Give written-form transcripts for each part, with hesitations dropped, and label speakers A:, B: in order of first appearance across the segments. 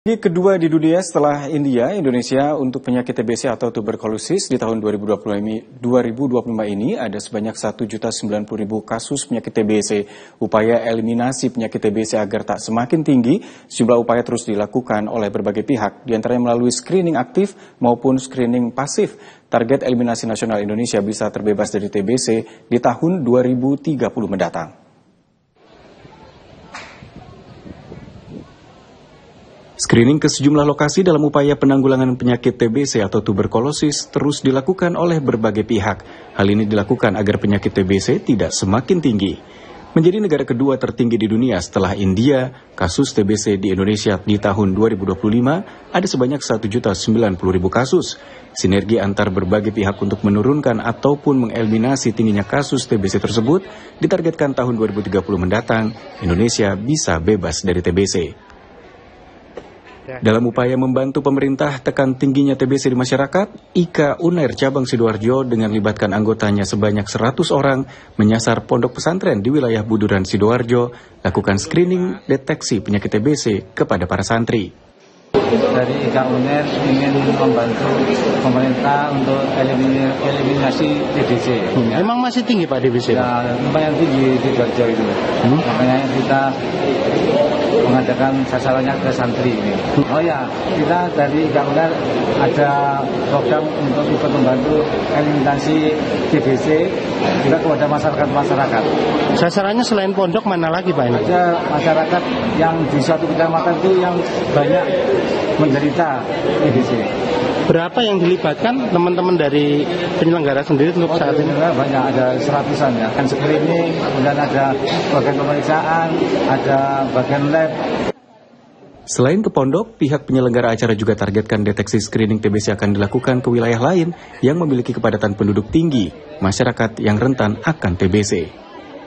A: Kedua di dunia setelah India, Indonesia untuk penyakit TBC atau tuberkulosis di tahun 2025 ini ada sebanyak 1.090.000 kasus penyakit TBC. Upaya eliminasi penyakit TBC agar tak semakin tinggi, sejumlah upaya terus dilakukan oleh berbagai pihak, diantaranya melalui screening aktif maupun screening pasif. Target eliminasi nasional Indonesia bisa terbebas dari TBC di tahun 2030 mendatang. Screening ke sejumlah lokasi dalam upaya penanggulangan penyakit TBC atau tuberkulosis terus dilakukan oleh berbagai pihak. Hal ini dilakukan agar penyakit TBC tidak semakin tinggi. Menjadi negara kedua tertinggi di dunia setelah India, kasus TBC di Indonesia di tahun 2025 ada sebanyak 1.090.000 kasus. Sinergi antar berbagai pihak untuk menurunkan ataupun mengeliminasi tingginya kasus TBC tersebut ditargetkan tahun 2030 mendatang, Indonesia bisa bebas dari TBC. Dalam upaya membantu pemerintah tekan tingginya TBC di masyarakat, IKA UNER Cabang Sidoarjo dengan melibatkan anggotanya sebanyak 100 orang menyasar pondok pesantren di wilayah Buduran Sidoarjo, lakukan screening deteksi penyakit TBC kepada para santri.
B: Dari IKA UNER ingin membantu pemerintah untuk eliminasi TBC.
C: Emang masih tinggi Pak TBC?
B: Ya, lumayan tinggi di Sidoarjo itu. Makanya kita mengadakan sasarannya ke santri ini. Oh ya, kita dari IKA UNER ada program untuk ikut membantu eliminasi TBC juga kepada masyarakat.
C: Sasarannya selain pondok mana lagi Pak ini?
B: Ada masyarakat yang di suatu kecamatan itu yang banyak menderita TBC.
C: Berapa yang dilibatkan teman-teman dari penyelenggara sendiri untuk saat ini?
B: Banyak, ada 100-an ya. Kan screening, kemudian ada bagian pemeriksaan, ada bagian lab.
A: Selain ke pondok, pihak penyelenggara acara juga targetkan deteksi screening TBC akan dilakukan ke wilayah lain yang memiliki kepadatan penduduk tinggi, masyarakat yang rentan akan TBC.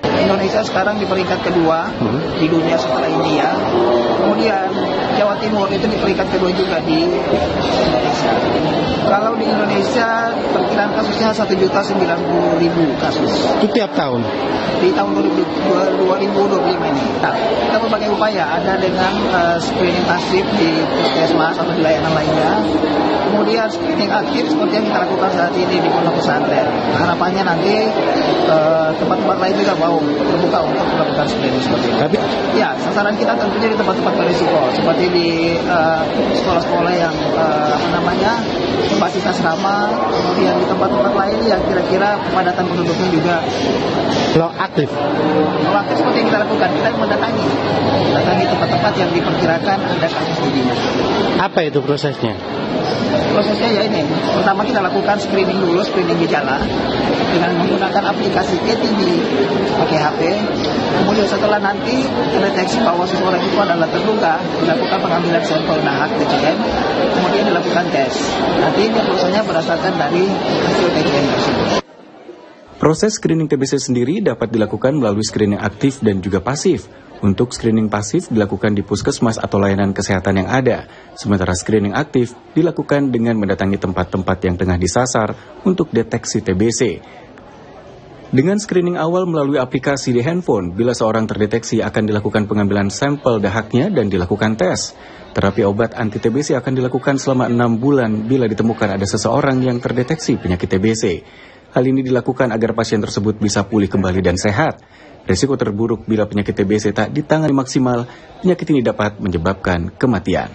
D: Indonesia sekarang di peringkat kedua di dunia setelah India. Kemudian Jawa Timur itu di peringkat kedua juga di Indonesia. Kalau di Indonesia perkiraan kasusnya 1.090.000 kasus.
C: Itu tiap tahun?
D: Di tahun 2025 ini. Nah, kita berbagai upaya, ada dengan screening pasif di puskesmas atau di layanan lainnya. Kemudian screening aktif seperti yang kita lakukan saat ini di pondok pesantren. Harapannya nanti tempat-tempat lain juga mau terbuka untuk melakukan screening seperti itu. Tapi ya, sasaran kita tentunya di tempat-tempat berisiko seperti di sekolah-sekolah yang fasilitas ramah, kemudian di tempat-tempat lain yang kira-kira kepadatan penduduknya juga
C: aktif.
D: Kalau aktif seperti yang kita lakukan, kita mendatangi tempat-tempat yang diperkirakan ada kasus tingginya.
C: Apa itu prosesnya?
D: Prosesnya ya ini, pertama kita lakukan screening dulu, screening gejala dengan menggunakan aplikasi KTB pakai HP. Kemudian setelah nanti terdeteksi bahwa seseorang itu adalah terduga, dilakukan pengambilan sampel nahak TCM, kemudian dilakukan tes. Nanti prosesnya berdasarkan dari hasil TCM tersebut.
A: Proses screening TBC sendiri dapat dilakukan melalui screening aktif dan juga pasif. Untuk screening pasif dilakukan di puskesmas atau layanan kesehatan yang ada, sementara screening aktif dilakukan dengan mendatangi tempat-tempat yang tengah disasar untuk deteksi TBC. Dengan screening awal melalui aplikasi di handphone, bila seorang terdeteksi akan dilakukan pengambilan sampel dahaknya dan dilakukan tes. Terapi obat anti-TBC akan dilakukan selama 6 bulan bila ditemukan ada seseorang yang terdeteksi penyakit TBC. Hal ini dilakukan agar pasien tersebut bisa pulih kembali dan sehat. Risiko terburuk bila penyakit TBC tak ditangani maksimal, penyakit ini dapat menyebabkan kematian.